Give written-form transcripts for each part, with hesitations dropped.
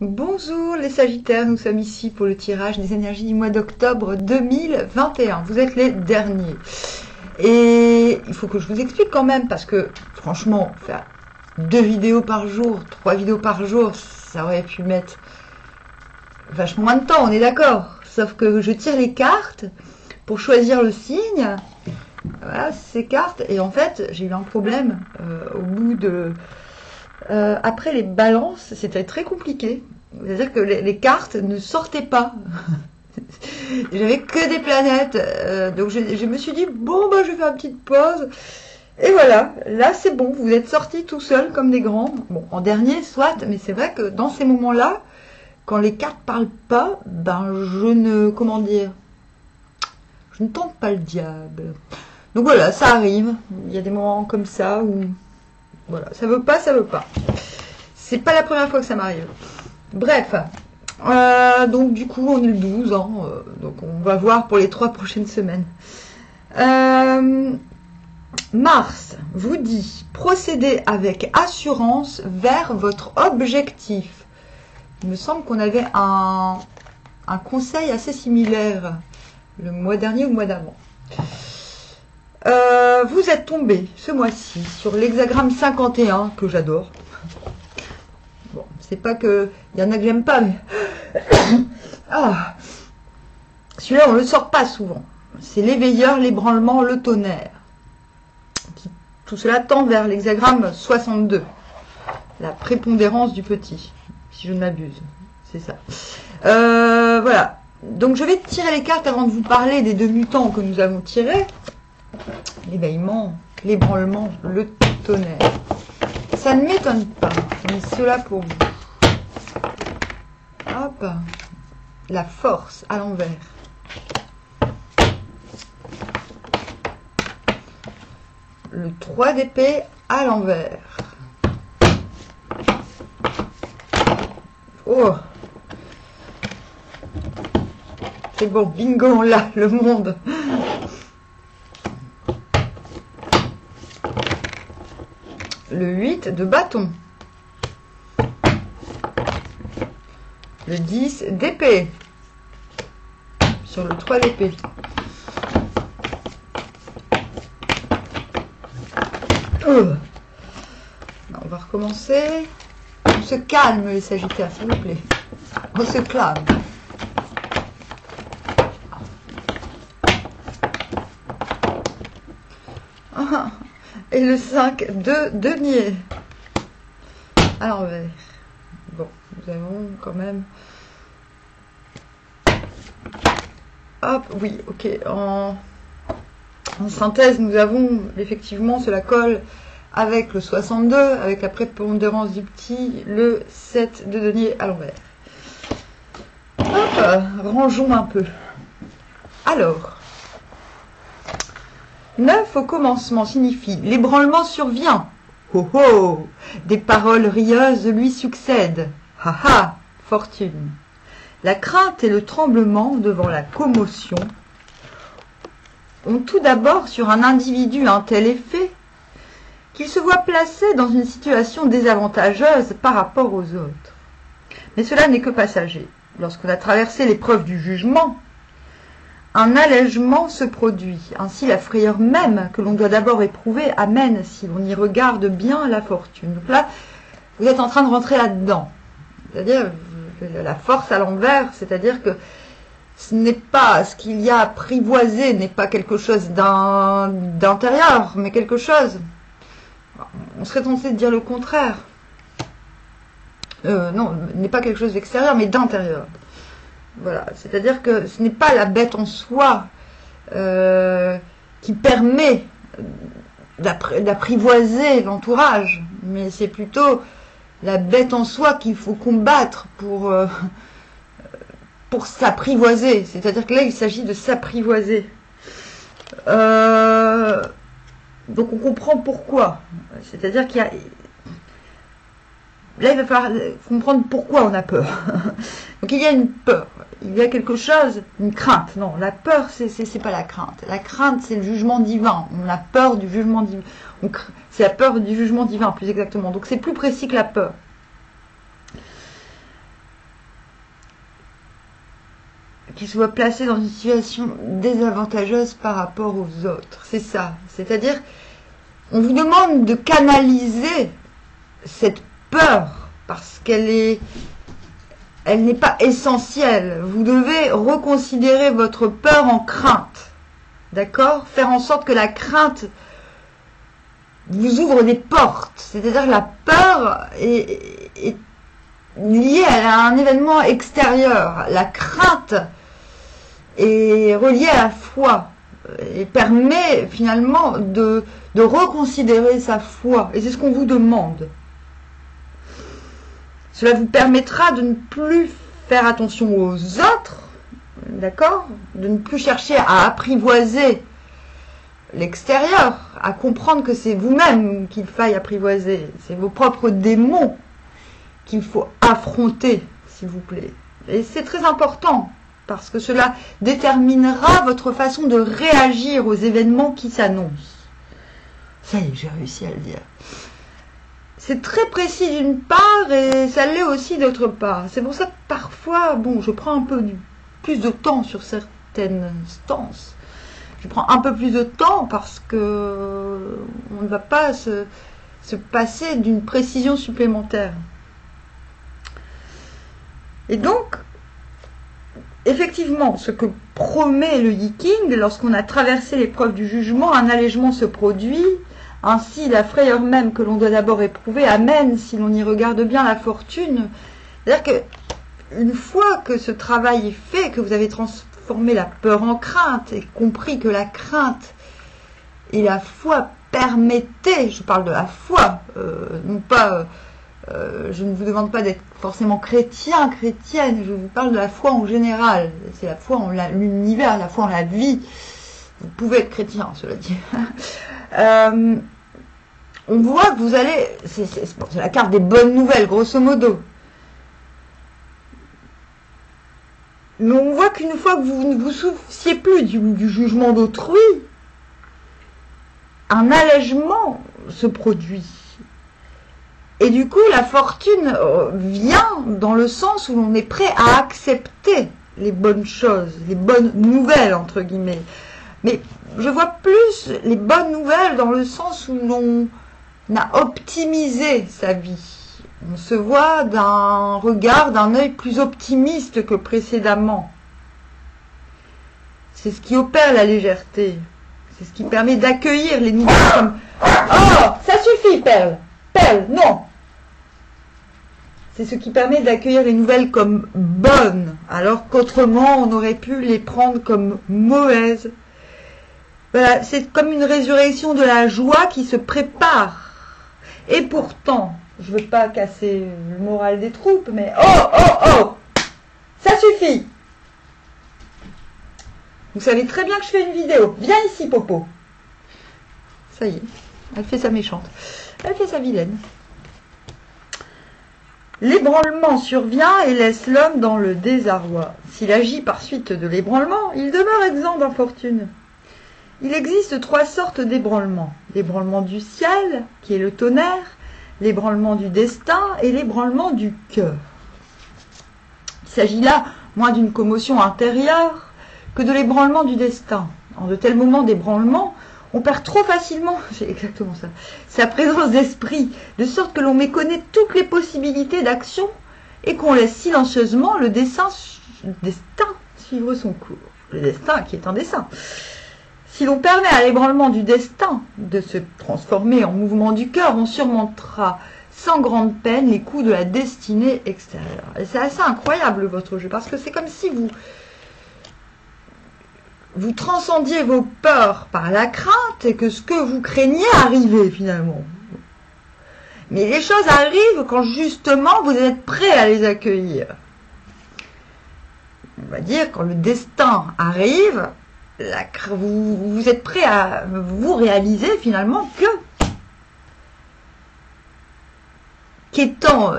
Bonjour les Sagittaires, nous sommes ici pour le tirage des énergies du mois d'octobre 2021. Vous êtes les derniers. Et il faut que je vous explique quand même, parce que franchement, faire 2 vidéos par jour, 3 vidéos par jour, ça aurait pu mettre vachement moins de temps, on est d'accord. Sauf que je tire les cartes pour choisir le signe. Voilà, ces cartes. Et en fait, j'ai eu un problème au bout de... après les balances, c'était très compliqué. C'est-à-dire que les cartes ne sortaient pas. J'avais que des planètes. Donc je me suis dit, bon, bah, je vais faire une petite pause. Et voilà, là c'est bon, vous êtes sortis tout seuls comme des grands. Bon, en dernier, soit, mais c'est vrai que dans ces moments-là, quand les cartes parlent pas, ben je ne, comment dire, je ne tente pas le diable. Donc voilà, ça arrive. Il y a des moments comme ça où, voilà, ça veut pas, ça veut pas. C'est pas la première fois que ça m'arrive. Bref, donc du coup on est le 12, hein, donc on va voir pour les 3 prochaines semaines. Mars vous dit, procédez avec assurance vers votre objectif. Il me semble qu'on avait un conseil assez similaire le mois dernier ou le mois d'avant. Vous êtes tombé ce mois-ci sur l'hexagramme 51 que j'adore. Bon, c'est pas que il y en a que j'aime pas, mais ah, celui-là on le sort pas souvent. C'est l'éveilleur, l'ébranlement, le tonnerre. Tout cela tend vers l'hexagramme 62, la prépondérance du petit, si je ne m'abuse. C'est ça. Voilà. Donc je vais tirer les cartes avant de vous parler des 2 mutants que nous avons tirés. L'éveillement, l'ébranlement, le tonnerre. Ça ne m'étonne pas. J'ai mis cela pour vous. Hop. La force à l'envers. Le 3 d'épée à l'envers. Oh. C'est bon, bingo, on l'a, le monde. Le 8 de bâton. Le 10 d'épée. Sur le 3 d'épée. On va recommencer. On se calme les Sagittaires, s'il vous plaît. On se calme. Et le 5 de denier. À l'envers. Bon, nous avons quand même... Hop, oui, ok. En synthèse, nous avons effectivement, cela colle avec le 62, avec la prépondérance du petit, le 7 de denier à l'envers. Hop, rangeons un peu. Alors, 9 au commencement signifie l'ébranlement survient. Oh oh, des paroles rieuses lui succèdent. Ha ha, fortune. La crainte et le tremblement devant la commotion ont tout d'abord sur un individu un tel effet qu'il se voit placé dans une situation désavantageuse par rapport aux autres. Mais cela n'est que passager. Lorsqu'on a traversé l'épreuve du jugement, un allègement se produit. Ainsi, la frayeur même que l'on doit d'abord éprouver amène, si l'on y regarde bien, la fortune. Donc là, vous êtes en train de rentrer là-dedans. C'est-à-dire la force à l'envers, c'est-à-dire que ce n'est pas ce qu'il y a apprivoisé, n'est pas quelque chose d'intérieur, mais quelque chose. On serait tenté de dire le contraire. Non, n'est pas quelque chose d'extérieur, mais d'intérieur. Voilà, c'est-à-dire que ce n'est pas la bête en soi qui permet d'apprivoiser l'entourage, mais c'est plutôt la bête en soi qu'il faut combattre pour s'apprivoiser. C'est-à-dire que là, il s'agit de s'apprivoiser. Donc on comprend pourquoi. C'est-à-dire qu'il y a... Là, il va falloir comprendre pourquoi on a peur. Donc il y a une peur, il y a quelque chose, une crainte. Non, la peur, c'est pas la crainte. La crainte, c'est le jugement divin. On a peur du jugement divin. C'est la peur du jugement divin, plus exactement. Donc c'est plus précis que la peur. qui soit placé dans une situation désavantageuse par rapport aux autres. C'est ça. C'est-à-dire, on vous demande de canaliser cette peur parce elle n'est pas essentielle. Vous devez reconsidérer votre peur en crainte. D'accord? Faire en sorte que la crainte vous ouvre des portes. C'est-à-dire que la peur est liée à un événement extérieur. La crainte est reliée à la foi et permet finalement de reconsidérer sa foi. Et c'est ce qu'on vous demande. Cela vous permettra de ne plus faire attention aux autres, d'accord? De ne plus chercher à apprivoiser l'extérieur, à comprendre que c'est vous-même qu'il faille apprivoiser. C'est vos propres démons qu'il faut affronter, s'il vous plaît. Et c'est très important, parce que cela déterminera votre façon de réagir aux événements qui s'annoncent. Ça y est, j'ai réussi à le dire. C'est très précis d'une part et ça l'est aussi d'autre part. C'est pour ça que parfois, bon, je prends un peu plus de temps sur certaines stances. Je prends un peu plus de temps parce que on ne va pas se passer d'une précision supplémentaire. Et donc, effectivement, ce que promet le Yiking, lorsqu'on a traversé l'épreuve du jugement, un allègement se produit. Ainsi, la frayeur même que l'on doit d'abord éprouver amène, si l'on y regarde bien, la fortune. C'est-à-dire que une fois que ce travail est fait, que vous avez transformé la peur en crainte et compris que la crainte et la foi permettaient, je parle de la foi, non pas, je ne vous demande pas d'être forcément chrétien, chrétienne, je vous parle de la foi en général. C'est la foi en l'univers, la foi en la vie. Vous pouvez être chrétien, cela dit. On voit que vous allez, c'est la carte des bonnes nouvelles, grosso modo. Mais on voit qu'une fois que vous ne vous souciez plus du jugement d'autrui, un allègement se produit. Et du coup, la fortune vient dans le sens où l'on est prêt à accepter les bonnes choses, les bonnes nouvelles, entre guillemets. Mais je vois plus les bonnes nouvelles dans le sens où l'on a optimisé sa vie. On se voit d'un regard, d'un œil plus optimiste que précédemment. C'est ce qui opère la légèreté. C'est ce qui permet d'accueillir les nouvelles comme... Oh, ça suffit, Perle. Perle, non. C'est ce qui permet d'accueillir les nouvelles comme bonnes, alors qu'autrement on aurait pu les prendre comme mauvaises. Voilà, c'est comme une résurrection de la joie qui se prépare. Et pourtant, je ne veux pas casser le moral des troupes, mais oh, ça suffit. Vous savez très bien que je fais une vidéo. Viens ici, Popo. Ça y est, elle fait sa méchante. Elle fait sa vilaine. L'ébranlement survient et laisse l'homme dans le désarroi. S'il agit par suite de l'ébranlement, il demeure exempt d'infortune. Il existe 3 sortes d'ébranlements. L'ébranlement du ciel, qui est le tonnerre, l'ébranlement du destin et l'ébranlement du cœur. Il s'agit là moins d'une commotion intérieure que de l'ébranlement du destin. En de tels moments d'ébranlement, on perd trop facilement, c'est exactement ça, sa présence d'esprit, de sorte que l'on méconnaît toutes les possibilités d'action et qu'on laisse silencieusement le destin suivre son cours. Le destin qui est un dessin. Si l'on permet à l'ébranlement du destin de se transformer en mouvement du cœur, on surmontera sans grande peine les coups de la destinée extérieure. Et c'est assez incroyable votre jeu, parce que c'est comme si vous transcendiez vos peurs par la crainte et que ce que vous craignez arrivait finalement. Mais les choses arrivent quand justement vous êtes prêt à les accueillir. On va dire quand le destin arrive, vous êtes prêt à vous réaliser finalement qu'étant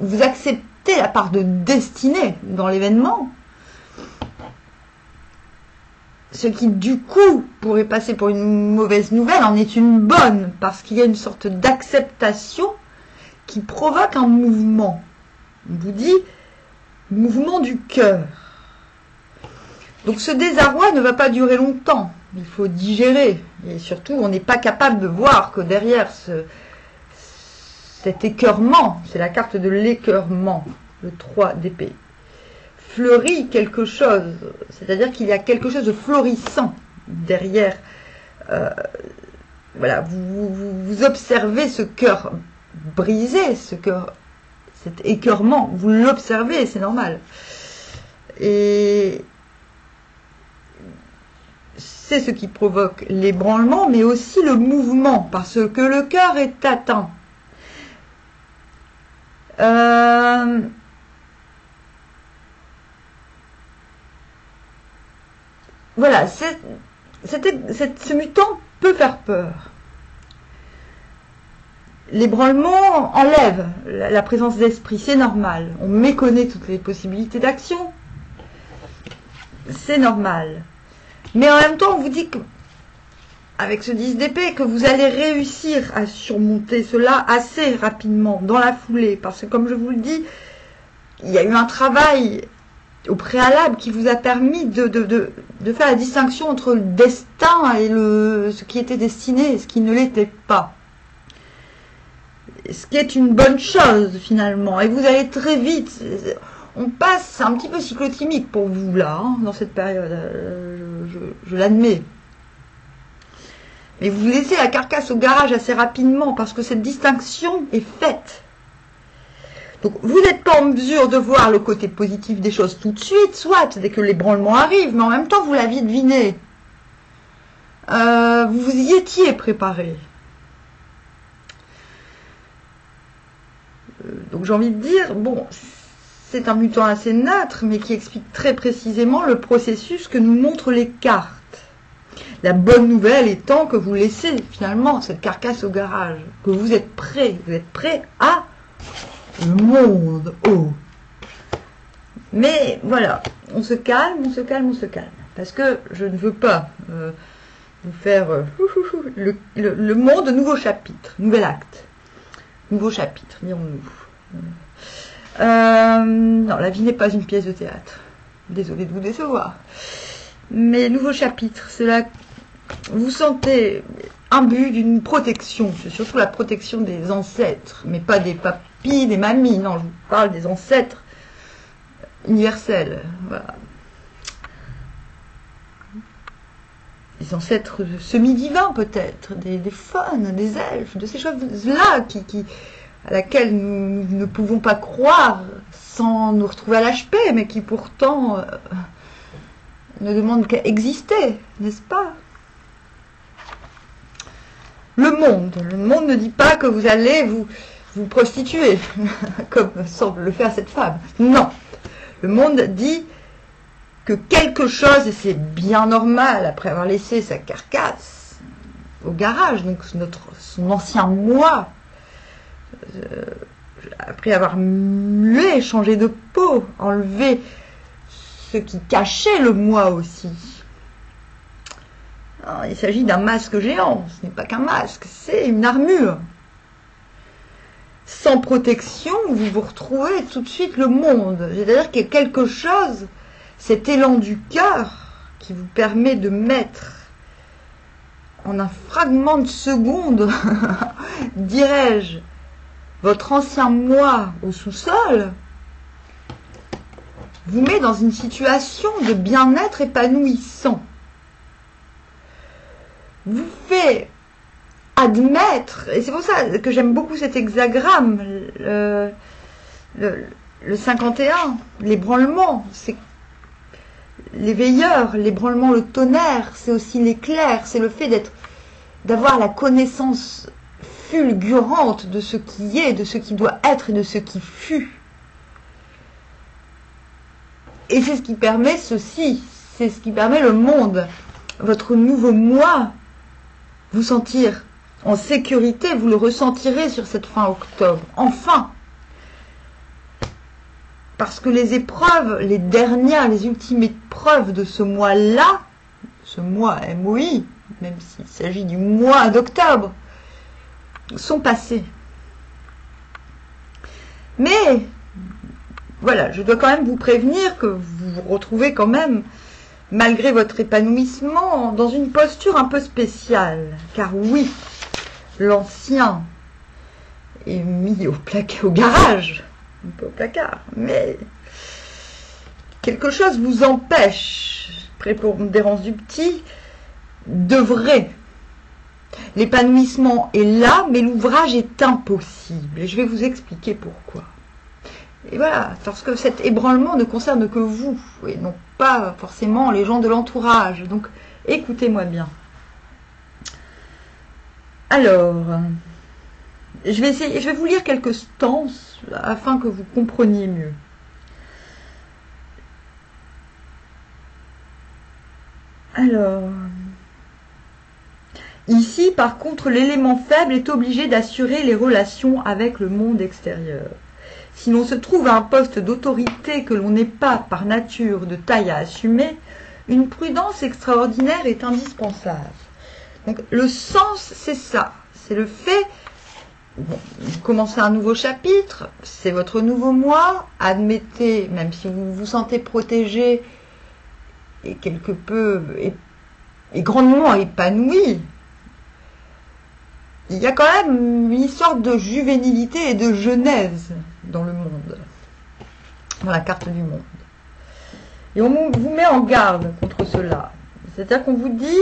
vous acceptez la part de destinée dans l'événement, ce qui du coup pourrait passer pour une mauvaise nouvelle en est une bonne, parce qu'il y a une sorte d'acceptation qui provoque un mouvement. On vous dit mouvement du cœur. Donc ce désarroi ne va pas durer longtemps. Il faut digérer. Et surtout, on n'est pas capable de voir que derrière cet écœurement, c'est la carte de l'écœurement, le 3 d'épée, fleurit quelque chose. C'est-à-dire qu'il y a quelque chose de florissant derrière. Voilà, vous observez ce cœur brisé, cet écœurement. Vous l'observez, c'est normal. Et c'est ce qui provoque l'ébranlement, mais aussi le mouvement, parce que le cœur est atteint. Voilà, ce mutant peut faire peur. L'ébranlement enlève la présence d'esprit, c'est normal. On méconnaît toutes les possibilités d'action. C'est normal. Mais en même temps, on vous dit que, avec ce 10 d'épée, que vous allez réussir à surmonter cela assez rapidement, dans la foulée. Parce que, comme je vous le dis, il y a eu un travail au préalable qui vous a permis de faire la distinction entre le destin et ce qui était destiné et ce qui ne l'était pas. Ce qui est une bonne chose, finalement. Et vous allez très vite... On passe un petit peu cyclotimique pour vous, là, hein, dans cette période. Je l'admets. Mais vous laissez la carcasse au garage assez rapidement, parce que cette distinction est faite. Donc, vous n'êtes pas en mesure de voir le côté positif des choses tout de suite, soit dès que l'ébranlement arrive, mais en même temps, vous l'aviez deviné. Vous vous y étiez préparé. Donc, j'ai envie de dire, bon... C'est un mutant assez neutre, mais qui explique très précisément le processus que nous montrent les cartes. La bonne nouvelle étant que vous laissez finalement cette carcasse au garage, que vous êtes prêt à le monde haut. Mais voilà, on se calme, parce que je ne veux pas vous faire le monde, nouveau chapitre, nouvel acte, nouveau chapitre, dirons-nous. Non, la vie n'est pas une pièce de théâtre. Désolée de vous décevoir. Mais nouveau chapitre, c'est là, vous sentez imbu d'une protection. C'est surtout la protection des ancêtres, mais pas des papis, des mamies. Non, je vous parle des ancêtres universels. Voilà. Des ancêtres semi-divins peut-être, des faunes, des elfes, de ces choses-là à laquelle nous ne pouvons pas croire sans nous retrouver à l'HP, mais qui pourtant ne demandent qu'à exister, n'est-ce pas? Le monde ne dit pas que vous allez vous prostituer, comme semble le faire cette femme. Non, le monde dit que quelque chose, et c'est bien normal après avoir laissé sa carcasse au garage, donc son ancien moi, après avoir mué, changé de peau, enlevé ce qui cachait le moi aussi. Alors, il s'agit d'un masque géant, ce n'est pas qu'un masque, c'est une armure. Sans protection, vous vous retrouvez tout de suite le monde. C'est-à-dire qu'il y a quelque chose, cet élan du cœur, qui vous permet de mettre en un fragment de seconde, dirais-je, votre ancien moi au sous-sol, vous met dans une situation de bien-être épanouissant. Vous fait admettre, et c'est pour ça que j'aime beaucoup cet hexagramme, le 51, l'ébranlement, c'est l'éveilleur, l'ébranlement, le tonnerre, c'est aussi l'éclair, c'est le fait d'avoir la connaissance fulgurante de ce qui est, de ce qui doit être et de ce qui fut. Et c'est ce qui permet ceci, c'est ce qui permet le monde, votre nouveau moi, vous sentir en sécurité, vous le ressentirez sur cette fin octobre, enfin. Parce que les épreuves, les dernières, les ultimes épreuves de ce mois-là, ce mois MOI, même s'il s'agit du mois d'octobre, sont passées. Mais, voilà, je dois quand même vous prévenir que vous vous retrouvez quand même malgré votre épanouissement, dans une posture un peu spéciale. Car oui, l'ancien est mis au garage, un peu au placard, mais quelque chose vous empêche, prépondérance du petit, d'œuvrer. L'épanouissement est là, mais l'ouvrage est impossible. Et je vais vous expliquer pourquoi. Et voilà, parce que cet ébranlement ne concerne que vous, et non pas forcément les gens de l'entourage. Donc, écoutez-moi bien. Alors, je vais vous lire quelques stances afin que vous compreniez mieux. Alors, ici, par contre, l'élément faible est obligé d'assurer les relations avec le monde extérieur. Si l'on se trouve à un poste d'autorité que l'on n'est pas par nature de taille à assumer, une prudence extraordinaire est indispensable. Donc, le sens, c'est ça. C'est le fait, bon, vous commencez un nouveau chapitre, c'est votre nouveau moi, admettez, même si vous vous sentez protégé et quelque peu, et grandement épanoui, il y a quand même une sorte de juvénilité et de genèse dans le monde, dans la carte du monde. Et on vous met en garde contre cela. C'est-à-dire qu'on vous dit,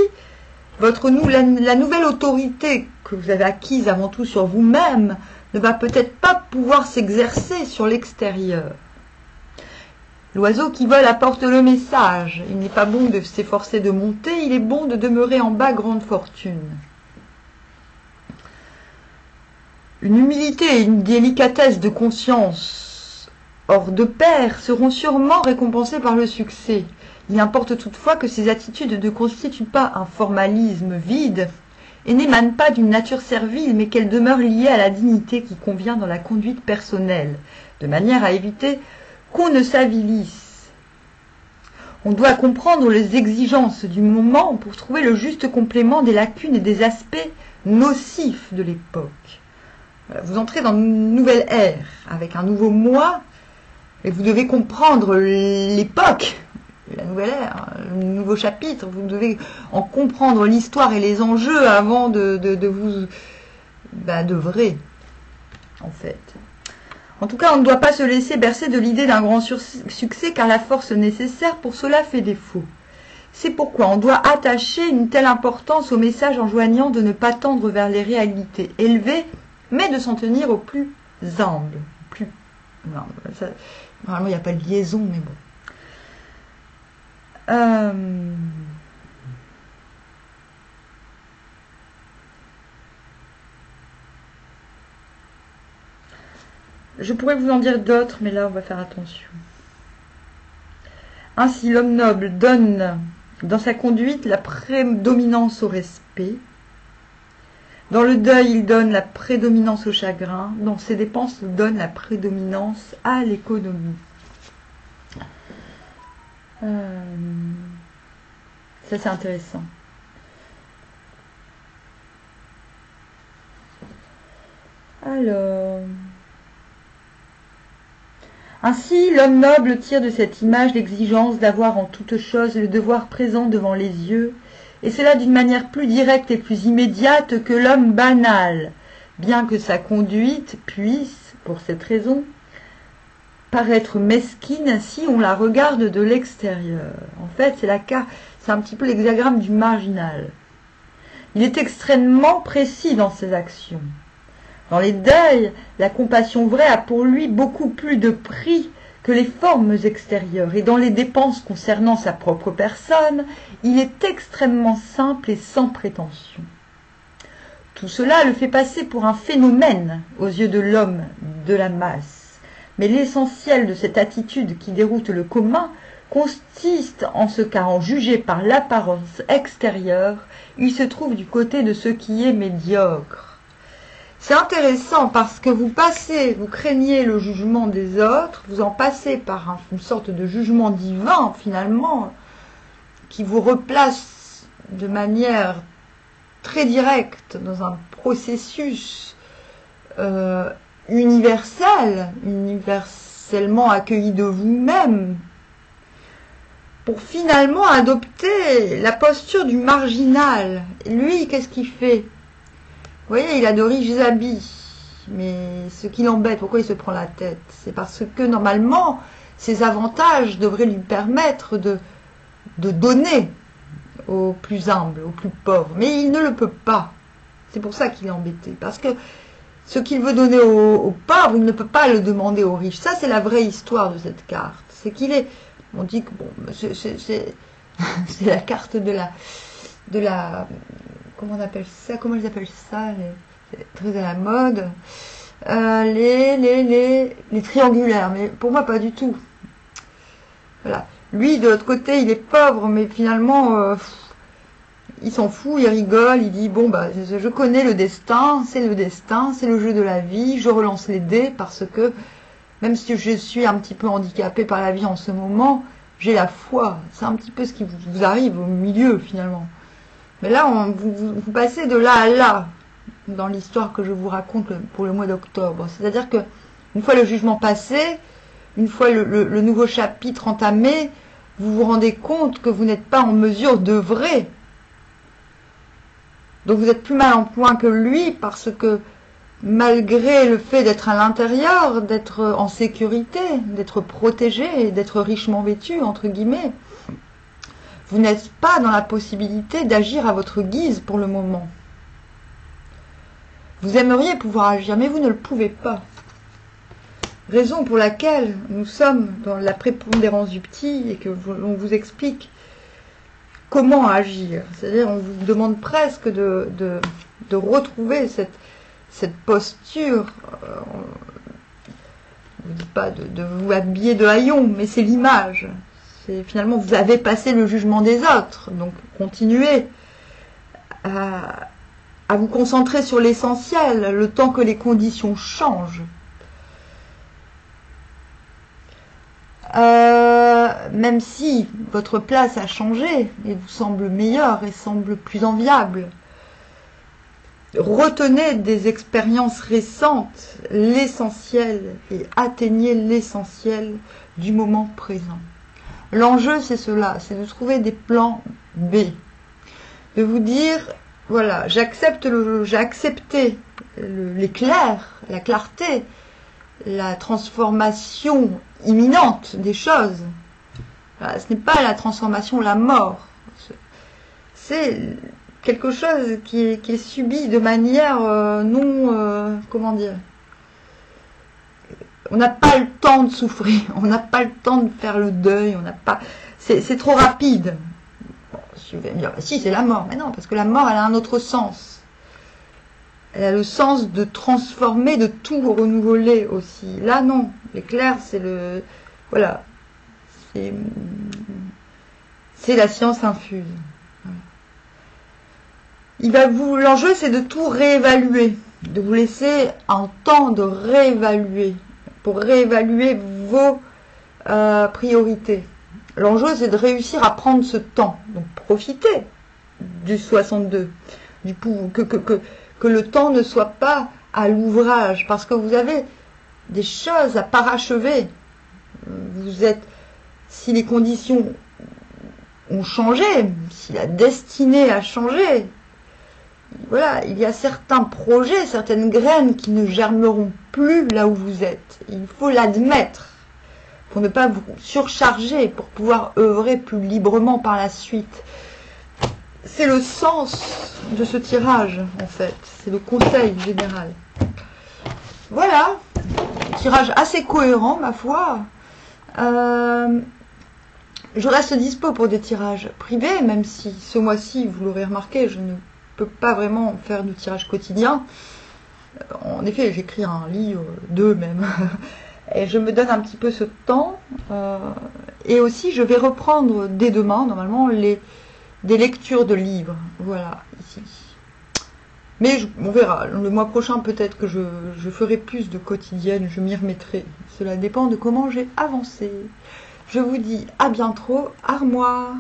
la nouvelle autorité que vous avez acquise avant tout sur vous-même ne va peut-être pas pouvoir s'exercer sur l'extérieur. L'oiseau qui vole apporte le message. Il n'est pas bon de s'efforcer de monter, il est bon de demeurer en bas, grande fortune. Une humilité et une délicatesse de conscience hors de pair seront sûrement récompensées par le succès. Il importe toutefois que ces attitudes ne constituent pas un formalisme vide et n'émanent pas d'une nature servile, mais qu'elles demeurent liées à la dignité qui convient dans la conduite personnelle, de manière à éviter qu'on ne s'avilisse. On doit comprendre les exigences du moment pour trouver le juste complément des lacunes et des aspects nocifs de l'époque. Vous entrez dans une nouvelle ère, avec un nouveau moi, et vous devez comprendre l'époque, la nouvelle ère, le nouveau chapitre, vous devez en comprendre l'histoire et les enjeux avant de vous d'œuvrer, en fait. En tout cas, on ne doit pas se laisser bercer de l'idée d'un grand succès, car la force nécessaire pour cela fait défaut. C'est pourquoi on doit attacher une telle importance au message enjoignant de ne pas tendre vers les réalités élevées, mais de s'en tenir au plus humble. Normalement, il n'y a pas de liaison, mais bon. Je pourrais vous en dire d'autres, mais là, on va faire attention. Ainsi, l'homme noble donne dans sa conduite la prédominance au respect. Dans le deuil, il donne la prédominance au chagrin. Dans ses dépenses, il donne la prédominance à l'économie. Ça, c'est intéressant. Alors... Ainsi, l'homme noble tire de cette image l'exigence d'avoir en toute chose le devoir présent devant les yeux, et cela d'une manière plus directe et plus immédiate que l'homme banal, bien que sa conduite puisse, pour cette raison, paraître mesquine si on la regarde de l'extérieur. En fait, c'est un petit peu l'hexagramme du marginal. Il est extrêmement précis dans ses actions. Dans les deuils, la compassion vraie a pour lui beaucoup plus de prix que les formes extérieures, et dans les dépenses concernant sa propre personne, il est extrêmement simple et sans prétention. Tout cela le fait passer pour un phénomène aux yeux de l'homme de la masse, mais l'essentiel de cette attitude qui déroute le commun consiste en ce qu'à en juger par l'apparence extérieure, il se trouve du côté de ce qui est médiocre. C'est intéressant parce que vous craignez le jugement des autres, vous en passez par une sorte de jugement divin finalement, qui vous replace de manière très directe dans un processus universellement accueilli de vous-même. pour finalement adopter la posture du marginal. Lui, qu'est-ce qu'il fait? Vous voyez, il a de riches habits, mais ce qui l'embête, pourquoi il se prend la tête? C'est parce que normalement, ses avantages devraient lui permettre de donner aux plus humbles, aux plus pauvres. Mais il ne le peut pas. C'est pour ça qu'il est embêté. Parce que ce qu'il veut donner aux pauvres, il ne peut pas le demander aux riches. Ça, c'est la vraie histoire de cette carte. C'est qu'il est... On dit que bon, c'est la carte de la... Comment on appelle ça? Comment ils appellent ça? C'est très à la mode. Les triangulaires. Mais pour moi, pas du tout. Voilà. Lui, de l'autre côté, il est pauvre, mais finalement, il s'en fout, il rigole, il dit, bon, bah, je connais le destin, c'est le jeu de la vie, je relance les dés, parce que, même si je suis un petit peu handicapé par la vie en ce moment, j'ai la foi. C'est un petit peu ce qui vous arrive au milieu, finalement. Mais là, vous passez de là à là, dans l'histoire que je vous raconte pour le mois d'octobre. C'est-à-dire que, une fois le jugement passé, une fois le nouveau chapitre entamé, vous vous rendez compte que vous n'êtes pas en mesure d'œuvrer. Donc vous êtes plus mal en point que lui, parce que malgré le fait d'être à l'intérieur, d'être en sécurité, d'être protégé, d'être richement vêtu, entre guillemets, vous n'êtes pas dans la possibilité d'agir à votre guise pour le moment. Vous aimeriez pouvoir agir, mais vous ne le pouvez pas. Raison pour laquelle nous sommes dans la prépondérance du petit et que l'on vous explique comment agir. C'est-à-dire, on vous demande presque de retrouver cette posture. Je ne vous dis pas de vous habiller de haillons, mais c'est l'image. C'est finalement, vous avez passé le jugement des autres. Donc, continuez à vous concentrer sur l'essentiel, le temps que les conditions changent. Même si votre place a changé et vous semble meilleure et semble plus enviable, retenez des expériences récentes l'essentiel et atteignez l'essentiel du moment présent. L'enjeu, c'est cela, c'est de trouver des plans B, de vous dire, voilà, j'ai accepté l'éclair, la clarté, la transformation imminente des choses. Voilà, ce n'est pas la transformation, la mort. C'est quelque chose qui est subi de manière non... comment dire? On n'a pas le temps de souffrir, on n'a pas le temps de faire le deuil, on n'a pas... C'est trop rapide. Bon, je vais me dire, si, c'est la mort. Mais non, parce que la mort, elle a un autre sens. Elle a le sens de transformer, de tout renouveler aussi. Là, non. L'éclair, c'est le... Voilà. C'est la science infuse. L'enjeu, c'est de tout réévaluer. De vous laisser un temps de réévaluer. Pour réévaluer vos priorités. L'enjeu, c'est de réussir à prendre ce temps. Donc, profitez du 62. Que le temps ne soit pas à l'ouvrage, parce que vous avez des choses à parachever. Si les conditions ont changé, si la destinée a changé, voilà, il y a certains projets, certaines graines qui ne germeront plus là où vous êtes. Il faut l'admettre, pour ne pas vous surcharger, pour pouvoir œuvrer plus librement par la suite. C'est le sens de ce tirage, en fait. C'est le conseil général. Voilà. Tirage assez cohérent, ma foi. Je reste dispo pour des tirages privés, même si ce mois-ci, vous l'aurez remarqué, je ne peux pas vraiment faire de tirage quotidien. En effet, j'écris un livre, 2 même. Et je me donne un petit peu ce temps. Et aussi, je vais reprendre dès demain, normalement, des lectures de livres, voilà, ici. Mais on verra, le mois prochain peut-être que je ferai plus de quotidiennes, je m'y remettrai. Cela dépend de comment j'ai avancé. Je vous dis à bientôt, armoire.